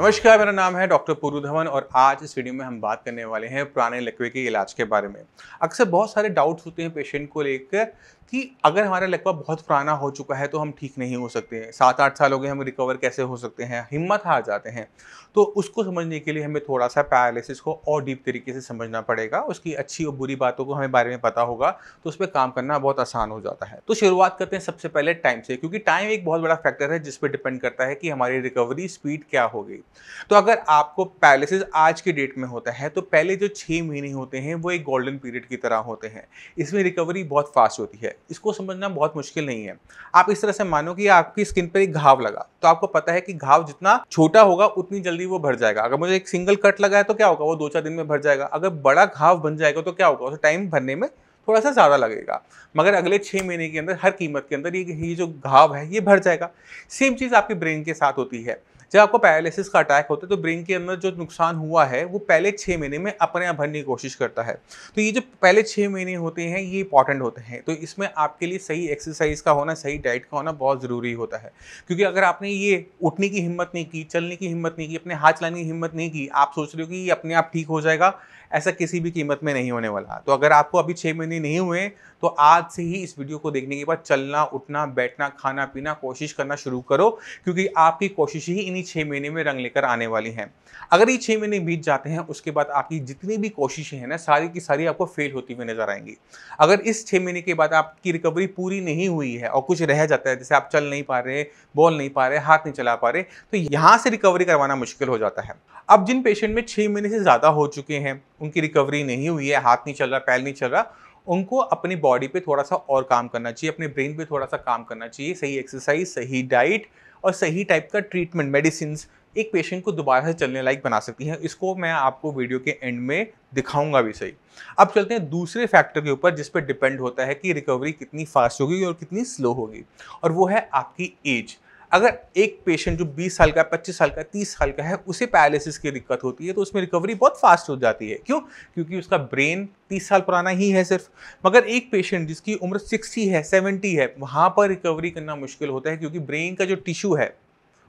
नमस्कार, मेरा नाम है डॉक्टर पूरू धवन और आज इस वीडियो में हम बात करने वाले हैं पुराने लकवे के इलाज के बारे में। अक्सर बहुत सारे डाउट्स होते हैं पेशेंट को लेकर कि अगर हमारा लकवा बहुत पुराना हो चुका है तो हम ठीक नहीं हो सकते हैं, 7-8 साल हो गए, हम रिकवर कैसे हो सकते हैं, हिम्मत हार जाते हैं। तो उसको समझने के लिए हमें थोड़ा सा पैरालिसिस को और डीप तरीके से समझना पड़ेगा, उसकी अच्छी और बुरी बातों को हमें बारे में पता होगा तो उस पर काम करना बहुत आसान हो जाता है। तो शुरुआत करते हैं सबसे पहले टाइम से, क्योंकि टाइम एक बहुत बड़ा फैक्टर है जिस पर डिपेंड करता है कि हमारी रिकवरी स्पीड क्या होगी। तो अगर आपको पैरालिसिस आज के डेट में होता है तो पहले जो 6 महीने होते हैं वो एक गोल्डन पीरियड की तरह होते हैं। इसमें रिकवरी बहुत फास्ट होती है, इसको समझना बहुत मुश्किल नहीं है। आप इस तरह से मानो कि आपकी स्किन पर एक घाव लगा, तो आपको पता है कि घाव जितना छोटा होगा उतनी जल्दी वो भर जाएगा। अगर मुझे एक सिंगल कट लगा है तो क्या होगा, वो 2-4 दिन में भर जाएगा। अगर बड़ा घाव बन जाएगा तो क्या होगा, उसे टाइम भरने में थोड़ा सा ज़्यादा लगेगा, मगर अगले 6 महीने के अंदर हर कीमत के अंदर ये जो घाव है ये भर जाएगा। सेम चीज़ आपके ब्रेन के साथ होती है। जब आपको पैरालिसिस का अटैक होता है तो ब्रेन के अंदर जो नुकसान हुआ है वो पहले 6 महीने में अपने आप भरने की कोशिश करता है। तो ये जो पहले 6 महीने होते हैं ये इंपॉर्टेंट होते हैं। तो इसमें आपके लिए सही एक्सरसाइज का होना, सही डाइट का होना बहुत ज़रूरी होता है। क्योंकि अगर आपने ये उठने की हिम्मत नहीं की, चलने की हिम्मत नहीं की, अपने हाथ चलाने की हिम्मत नहीं की, आप सोच रहे हो कि ये अपने आप ठीक हो जाएगा, ऐसा किसी भी कीमत में नहीं होने वाला। तो अगर आपको अभी 6 महीने नहीं हुए तो आज से ही इस वीडियो को देखने के बाद चलना, उठना, बैठना, खाना पीना, कोशिश करना शुरू करो, क्योंकि आपकी कोशिश ही इन्हीं 6 महीने में रंग लेकर आने वाली हैं। अगर ये 6 महीने बीत जाते हैं उसके बाद आपकी जितनी भी कोशिशें हैं ना, सारी की सारी आपको फेल होती हुई नजर आएंगी। अगर इस 6 महीने के बाद आपकी रिकवरी पूरी नहीं हुई है और कुछ रह जाता है, जैसे आप चल नहीं पा रहे, बोल नहीं पा रहे, हाथ नहीं चला पा रहे, तो यहाँ से रिकवरी करवाना मुश्किल हो जाता है। अब जिन पेशेंट में 6 महीने से ज़्यादा हो चुके हैं, उनकी रिकवरी नहीं हुई है, हाथ नहीं चल रहा, पैर नहीं चल रहा, उनको अपनी बॉडी पे थोड़ा सा और काम करना चाहिए, अपने ब्रेन पे थोड़ा सा काम करना चाहिए। सही एक्सरसाइज, सही डाइट और सही टाइप का ट्रीटमेंट, मेडिसिन एक पेशेंट को दोबारा से चलने लायक बना सकती हैं। इसको मैं आपको वीडियो के एंड में दिखाऊंगा भी सही। अब चलते हैं दूसरे फैक्टर के ऊपर जिस पर डिपेंड होता है कि रिकवरी कितनी फास्ट होगी और कितनी स्लो होगी, और वो है आपकी एज। अगर एक पेशेंट जो 20 साल का, 25 साल का, 30 साल का है, उसे पैरालिसिस की दिक्कत होती है तो उसमें रिकवरी बहुत फास्ट हो जाती है। क्यों? क्योंकि उसका ब्रेन 30 साल पुराना ही है सिर्फ। मगर एक पेशेंट जिसकी उम्र 60 है, 70 है, वहाँ पर रिकवरी करना मुश्किल होता है, क्योंकि ब्रेन का जो टिश्यू है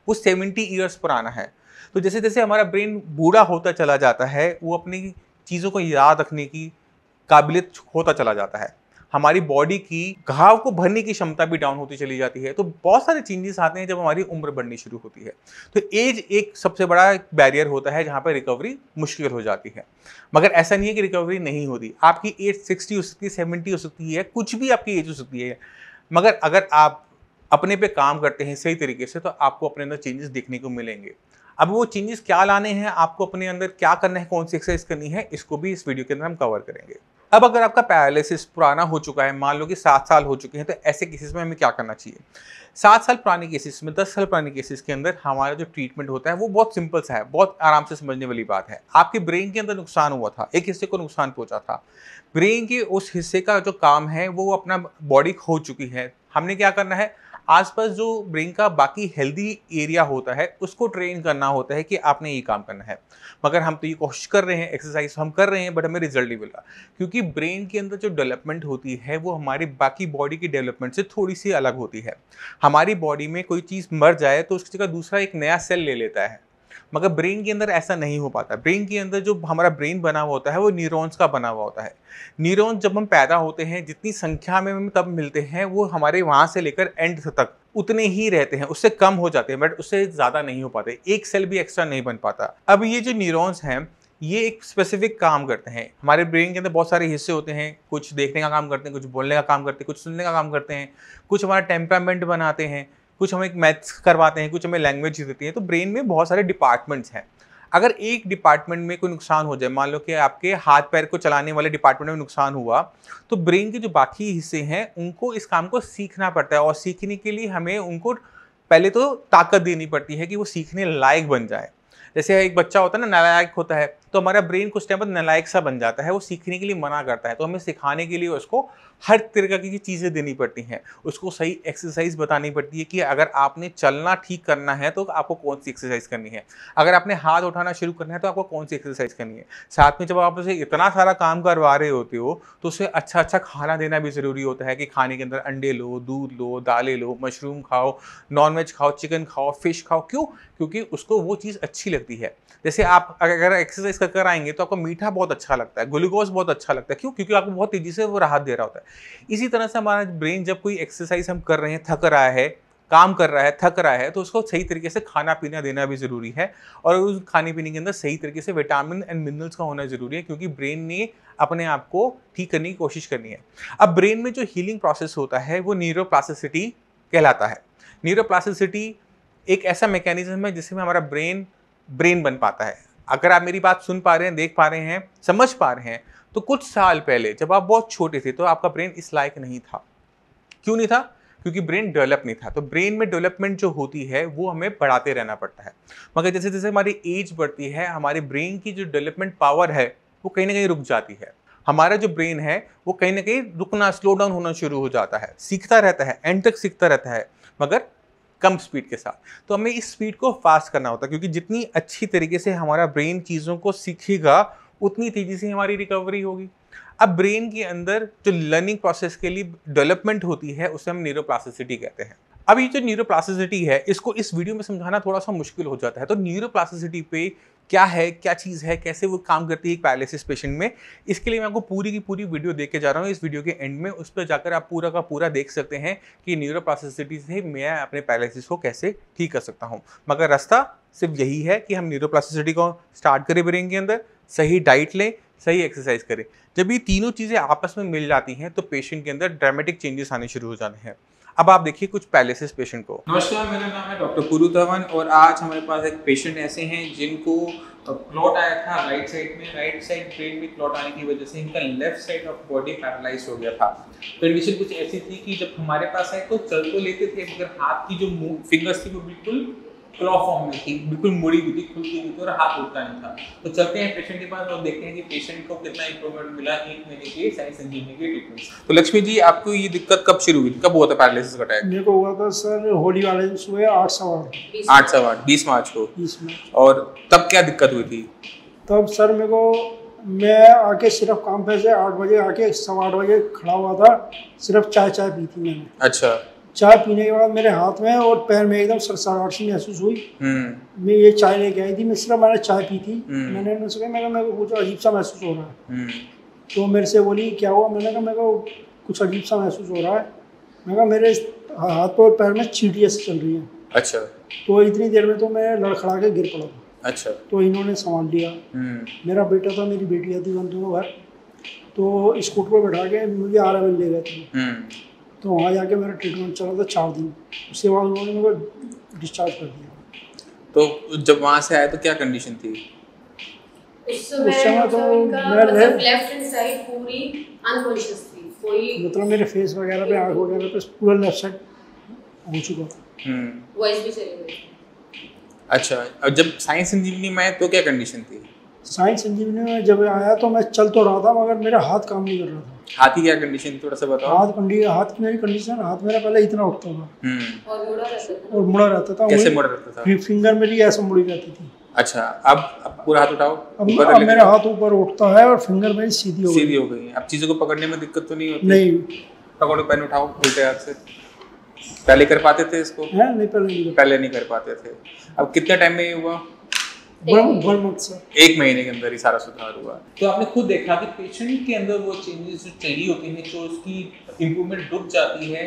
वो 70 ईयर्स पुराना है। तो जैसे जैसे हमारा ब्रेन बूढ़ा होता चला जाता है, वो अपनी चीज़ों को याद रखने की काबिलियत होता चला जाता है, हमारी बॉडी की घाव को भरने की क्षमता भी डाउन होती चली जाती है। तो बहुत सारे चेंजेस आते हैं जब हमारी उम्र बढ़नी शुरू होती है। तो एज एक सबसे बड़ा बैरियर होता है जहाँ पर रिकवरी मुश्किल हो जाती है। मगर ऐसा नहीं है कि रिकवरी नहीं होती। आपकी एज 60 हो सकती है, 70 हो सकती है, कुछ भी आपकी एज हो सकती है, मगर अगर आप अपने पे काम करते हैं सही तरीके से तो आपको अपने अंदर चेंजेस देखने को मिलेंगे। अब वो चेंजेस क्या लाने हैं, आपको अपने अंदर क्या करना है, कौन सी एक्सरसाइज करनी है, इसको भी इस वीडियो के अंदर हम कवर करेंगे। अब अगर आपका पैरालिसिस पुराना हो चुका है, मान लो कि 7 साल हो चुके हैं, तो ऐसे केसेस में हमें क्या करना चाहिए? 7 साल पुराने केसेस में, 10 साल पुराने केसेस के अंदर हमारा जो ट्रीटमेंट होता है वो बहुत सिंपल सा है, बहुत आराम से समझने वाली बात है। आपके ब्रेन के अंदर नुकसान हुआ था, एक हिस्से को नुकसान पहुंचा था, ब्रेन के उस हिस्से का जो काम है वो अपना बॉडी खो चुकी है। हमने क्या करना है, आसपास जो ब्रेन का बाकी हेल्दी एरिया होता है उसको ट्रेन करना होता है कि आपने ये काम करना है। मगर हम तो ये कोशिश कर रहे हैं, एक्सरसाइज हम कर रहे हैं, बट हमें रिजल्ट नहीं मिला, क्योंकि ब्रेन के अंदर जो डेवलपमेंट होती है वो हमारी बाकी बॉडी की डेवलपमेंट से थोड़ी सी अलग होती है। हमारी बॉडी में कोई चीज़ मर जाए तो उसकी जगह दूसरा एक नया सेल ले लेता है, मगर ब्रेन के अंदर ऐसा नहीं हो पाता। ब्रेन के अंदर जो हमारा ब्रेन बना हुआ होता है वो न्यूरॉन्स का बना हुआ होता है। न्यूरॉन्स जब हम पैदा होते हैं, जितनी संख्या में हम तब मिलते हैं, वो हमारे वहाँ से लेकर एंड तक उतने ही रहते हैं, उससे कम हो जाते हैं, बट उससे ज़्यादा नहीं हो पाते, एक सेल भी एक्स्ट्रा नहीं बन पाता। अब ये जो न्यूरॉन्स हैं ये एक स्पेसिफिक काम करते हैं। हमारे ब्रेन के अंदर बहुत सारे हिस्से होते हैं, कुछ देखने का काम करते हैं, कुछ बोलने का काम करते हैं, कुछ सुनने का काम करते हैं, कुछ हमारा टेम्परामेंट बनाते हैं, कुछ हमें मैथ्स करवाते हैं, कुछ हमें लैंग्वेज देती हैं। तो ब्रेन में बहुत सारे डिपार्टमेंट्स हैं। अगर एक डिपार्टमेंट में कोई नुकसान हो जाए, मान लो कि आपके हाथ पैर को चलाने वाले डिपार्टमेंट में नुकसान हुआ, तो ब्रेन के जो बाकी हिस्से हैं उनको इस काम को सीखना पड़ता है, और सीखने के लिए हमें उनको पहले तो ताकत देनी पड़ती है कि वो सीखने लायक बन जाए। जैसे एक बच्चा होता है ना, नालायक होता है, तो हमारा ब्रेन कुछ टाइम बाद नालायक सा बन जाता है, वो सीखने के लिए मना करता है, तो हमें सिखाने के लिए उसको हर तरह की चीज़ें देनी पड़ती हैं। उसको सही एक्सरसाइज बतानी पड़ती है कि अगर आपने चलना ठीक करना है तो आपको कौन सी एक्सरसाइज करनी है, अगर आपने हाथ उठाना शुरू करना है तो आपको कौन सी एक्सरसाइज करनी है। साथ में जब आप उसे इतना सारा काम करवा रहे होते हो तो उसे अच्छा अच्छा खाना देना भी ज़रूरी होता है कि खाने के अंदर अंडे लो, दूध लो, दालें लो, मशरूम खाओ, नॉनवेज खाओ, चिकन खाओ, फिश खाओ। क्यों? क्योंकि उसको वो चीज़ अच्छी लगती है। जैसे आप अगर एक्सरसाइज कर कर आएंगे तो आपको मीठा बहुत अच्छा लगता है, ग्लूकोज बहुत अच्छा लगता है। क्यों? क्योंकि आपको बहुत तेजी से वो राहत दे रहा होता है। इसी तरह से हमारा ब्रेन जब कोई एक्सरसाइज हम कर रहे हैं, थक रहा है, काम कर रहा है, थक रहा है, तो उसको सही तरीके से खाना पीना देना भी ज़रूरी है और उस खाने पीने के अंदर सही तरीके से विटामिन एंड मिनरल्स का होना ज़रूरी है, क्योंकि ब्रेन ने अपने आप को ठीक करने की कोशिश करनी है। अब ब्रेन में जो हीलिंग प्रोसेस होता है वो न्यूरोप्लास्टिसिटी कहलाता है। न्यूरोप्लास्टिसिटी एक ऐसा मैकेनिज्म है जिसमें हमारा ब्रेन बन पाता है। अगर आप मेरी बात सुन पा रहे हैं, देख पा रहे हैं, समझ पा रहे हैं, तो कुछ साल पहले जब आप बहुत छोटे थे तो आपका ब्रेन इस लायक नहीं था। क्यों नहीं था? क्योंकि ब्रेन डेवलप नहीं था। तो ब्रेन में डेवलपमेंट जो होती है वो हमें बढ़ाते रहना पड़ता है, मगर जैसे जैसे हमारी एज बढ़ती है हमारे ब्रेन की जो डेवलपमेंट पावर है वो कहीं ना कहीं रुक जाती है। हमारा जो ब्रेन है वो कहीं ना कहीं रुकना, स्लो डाउन होना शुरू हो जाता है, सीखता रहता है, एंड तक सीखता रहता है, मगर कम स्पीड के साथ। तो हमें इस स्पीड को फास्ट करना होता है, क्योंकि जितनी अच्छी तरीके से हमारा ब्रेन चीज़ों को सीखेगा उतनी तेज़ी से हमारी रिकवरी होगी। अब ब्रेन के अंदर जो लर्निंग प्रोसेस के लिए डेवलपमेंट होती है उसे हम न्यूरोप्लास्टिसिटी कहते हैं। अब ये जो न्यूरोप्लास्टिसिटी है इसको इस वीडियो में समझाना थोड़ा सा मुश्किल हो जाता है। तो न्यूरोप्लास्टिसिटी पे क्या है, क्या चीज़ है, कैसे वो काम करती है एक पैरालिसिस पेशेंट में, इसके लिए मैं आपको पूरी की पूरी वीडियो देख के जा रहा हूँ। इस वीडियो के एंड में उस पर जाकर आप पूरा का पूरा देख सकते हैं कि न्यूरोप्लास्टिसिटी से मैं अपने पैरालिसिस को कैसे ठीक कर सकता हूँ। मगर रास्ता सिर्फ यही है कि हम न्यूरोप्लास्टिसिटी को स्टार्ट करें ब्रेन के अंदर, सही डाइट लें, सही एक्सरसाइज करें। जब ये तीनों चीज़ें आपस में मिल जाती हैं तो पेशेंट के अंदर ड्रामेटिक चेंजेस आने शुरू हो जाते हैं। अब आप देखिए कुछ पैरालिसिस पेशेंट को। नमस्कार, मेरा नाम है डॉक्टर पुरु धवन और आज हमारे पास एक पेशेंट ऐसे हैं जिनको क्लॉट आया था राइट साइड में, राइट साइड ब्रेन में क्लॉट आने की वजह से इनका left side of body paralyse हो गया था। कंडीशन कुछ ऐसी थी कि जब हमारे पास आए तो चल तो लेते थे मगर हाथ की जो फिंगर्स थी वो बिल्कुल क्लॉ फॉर्म में थी, बिल्कुल मुड़ी हुई थी, खुलती हुई थी और हाथ उठता नहीं था। तो चलते हैं पेशेंट के पास और देखते हैं कि पेशेंट को कितना इंप्रूवमेंट मिला 1 महीने के साई संजीवनी के ट्रीटमेंट। तो लक्ष्मी जी, आपको ये दिक्कत कब शुरू हुई, कब हुआ था पैरालिसिस का अटैक? मेरे को हुआ था सर होली वाले दिन सुबह 8:15 8 20 मार्च को। 20 में। और तब क्या दिक्कत हुई थी? तब सर मेरे को, मैं आके सिर्फ काम पे से 8 बजे आके 8:15 बजे खड़ा हुआ था, सिर्फ चाय पी थी मैंने। अच्छा। चाय पीने के बाद मेरे हाथ में और पैर में एकदम सरसराहट सी महसूस हुई। मैं ये चाय लेके आई थी, मैंने चाय पी थी। मैंने उनसे कहा मेरे को कुछ अजीब सा महसूस हो रहा है। तो मेरे से बोली क्या हुआ? मैंने कहा मेरे को कुछ अजीब सा महसूस हो रहा है। मैंने कहा मेरे हाथ और पैर में चींटियाँ से चल रही हैं। अच्छा। तो इतनी देर में तो मैं लड़खड़ा के गिर पड़ा था। अच्छा। तो इन्होंने संभाल लिया। मेरा बेटा था, मेरी बेटी थी, हम दोनों घर। तो स्कूटर पर बैठा के मुझे RML ले गए थे। तो वहाँ जाके मेरा ट्रीटमेंट चला था 4 दिन। उसके बाद उन्होंने मेरे को डिस्चार्ज कर दिया। तो जब वहाँ से आए तो क्या कंडीशन थी? उस समय तो मैं लेफ्ट हैंड साइड पूरी अनकॉन्शियस थी, कोई मतलब मेरे फेस वगैरह पे, आँख वगैरह पे पूरा लेफ्ट साइड हो चुका था। वॉइस भी चली गई। अच्छा, और जब साई संजीवनी में आए तो क्या कंडीशन थी? साई संजीवनी में जब आया तो मैं चल तो रहा था मगर मेरा हाथ काम नहीं कर रहा था। हाथ की क्या कंडीशन, थोड़ा सा बताओ। हाथ की मेरी कंडीशन, हाथ मेरा पहले इतना उठता था और मुड़ा रहता था। कैसे मुड़ा रहता था? फिंगर मेरी ऐसे मुड़ी रहती थी। अच्छा, अब पूरा हाथ उठाओ। अब मेरा हाथ ऊपर उठता है और फिंगर मेरी सीधी हो गई। अब चीजों को पकड़ने में दिक्कत तो नहीं होती? नहीं। पकड़ो, पेन उठाओ उल्टे हाथ से। पहले कर पाते थे इसको? नहीं, पहले नहीं कर पाते थे। अब कितने टाइम में ये हुआ? 1 मंथ से 1 महीने के अंदर ही सारा सुधार हुआ। तो आपने खुद देखा कि पेशेंट के अंदर वो चेंजेस जो चाहिए होती हैं, जो उसकी इम्प्रूवमेंट रुक जाती है,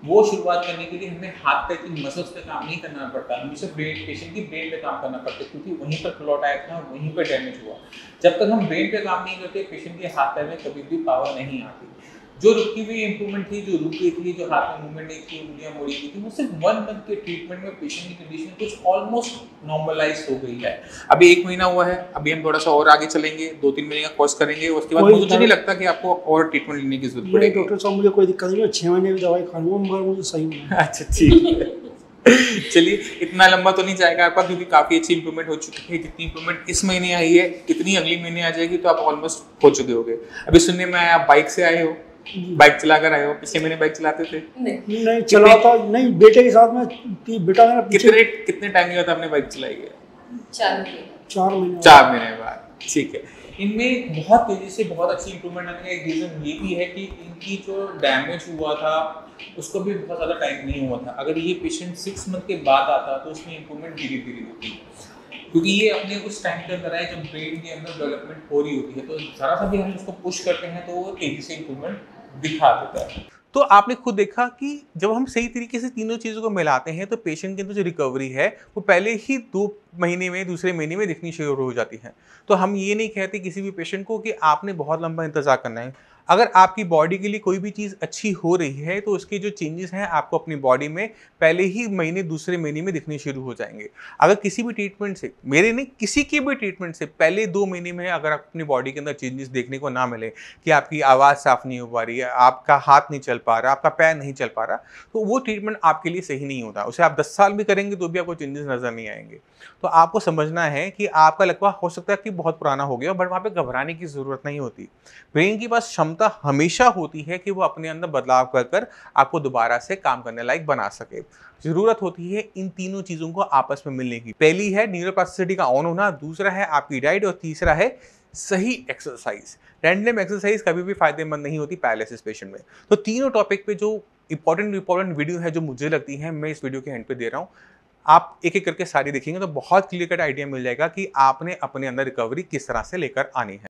वो शुरुआत करने के लिए हमें हाथ पैर की मसल्स पे काम नहीं करना पड़ता, हमें सिर्फ पेशेंट की ब्रेन पे काम करना पड़ता है, क्योंकि वहीं पर क्लॉट आया था, वहीं पर डैमेज हुआ। जब तक हम ब्रेन पे काम नहीं करते पेशेंट के हाथ पैर में कभी भी पावर नहीं आती। जो रुकी हुई इंप्रूवमेंट थी, जो रुक गई थी, जो हाथ में मूवमेंट नहीं थी, उंगलियां मुड़ी हुई थी, वो सिर्फ 1 मंथ के ट्रीटमेंट में पेशेंट की कंडीशन कुछ ऑलमोस्ट नॉर्मलाइज हो गई है। अभी 1 महीना हुआ है, अभी हम थोड़ा सा और आगे चलेंगे, 2-3 महीने का कोर्स करेंगे, उसके बाद मुझे नहीं लगता कि आपको और ट्रीटमेंट लेने की जरूरत पड़ेगी। डॉक्टर साहब मुझे कोई दिक्कत नहीं है, 6 महीने की दवाई खा लूंगा मगर मुझे सही होना। अच्छा, ठीक है। चलिए, इतना लंबा तो नहीं जाएगा आपका, क्योंकि काफी अच्छी इंप्रूवमेंट हो चुकी है। जितनी इंप्रूवमेंट इस महीने आई है, इतनी अगली महीने आ जाएगी तो आप ऑलमोस्ट हो चुके होगे। अभी सुनने में आया आप बाइक से आए हो, बाइक चलाकर आए हो, पिछले महीने बाइक चलाते थे? नहीं चलाता नहीं, बेटे के साथ में बेटा मेरा कितने टाइम के बाद आपने बाइक चलाई है? 4 महीने बाद। ठीक है, इनमें बहुत तेजी से बहुत अच्छी इंप्रूवमेंट आने का एक रीज़न ये भी है कि इनकी जो डैमेज हुआ था उसको भी बहुत ज़्यादा टाइम नहीं हुआ था। अगर ये पेशेंट 6 मंथ के बाद आता तो उसमें इंप्रूवमेंट धीरे धीरे होती, क्योंकि ये अपने उस टाइम के अंदर है जब ब्रेन के अंदर डेवलपमेंट हो रही होती है, तो ज़रा सा भी हम उसको पुश करते हैं तो वो तेज़ी से इंप्रूवमेंट दिखा देता है। तो आपने खुद देखा कि जब हम सही तरीके से तीनों चीज़ों को मिलाते हैं तो पेशेंट के अंदर जो रिकवरी है वो पहले ही 2 महीने में, दूसरे महीने में दिखनी शुरू हो जाती है। तो हम ये नहीं कहते किसी भी पेशेंट को कि आपने बहुत लंबा इंतज़ार करना है। अगर आपकी बॉडी के लिए कोई भी चीज़ अच्छी हो रही है तो उसके जो चेंजेस हैं आपको अपनी बॉडी में पहले ही महीने, दूसरे महीने में दिखने शुरू हो जाएंगे। अगर किसी भी ट्रीटमेंट से, मेरे नहीं किसी के भी ट्रीटमेंट से पहले 2 महीने में अगर आप अपनी बॉडी के अंदर चेंजेस देखने को ना मिले कि आपकी आवाज़ साफ नहीं हो पा रही है, आपका हाथ नहीं चल पा रहा, आपका पैर नहीं चल पा रहा, तो वो ट्रीटमेंट आपके लिए सही नहीं होता। उसे आप 10 साल भी करेंगे तो भी आपको चेंजेस नज़र नहीं आएंगे। तो आपको समझना है कि आपका लकवा हो सकता है कि बहुत पुराना हो गया, बट वहाँ पे घबराने की ज़रूरत नहीं होती। ब्रेन के पास क्षमता हमेशा होती है कि वो अपने अंदर बदलाव कर कर आपको दोबारा से काम करने लायक बना सके। ज़रूरत होती है इन तीनों चीज़ों को आपस में मिलने की। पहली है न्यूरोप्लास्टिसिटी का ऑन होना, दूसरा है आपकी डाइट और तीसरा है सही एक्सरसाइज। रैंडम एक्सरसाइज कभी भी फायदेमंद नहीं होती पैरालिसिस पेशेंट में। तो तीनों टॉपिक पे जो इंपॉर्टेंट वीडियो है जो मुझे लगती है, मैं इस वीडियो के एंड पे दे रहा हूँ। आप एक एक करके सारी देखेंगे तो बहुत क्लियर कट आइडिया मिल जाएगा कि आपने अपने अंदर रिकवरी किस तरह से लेकर आनी है।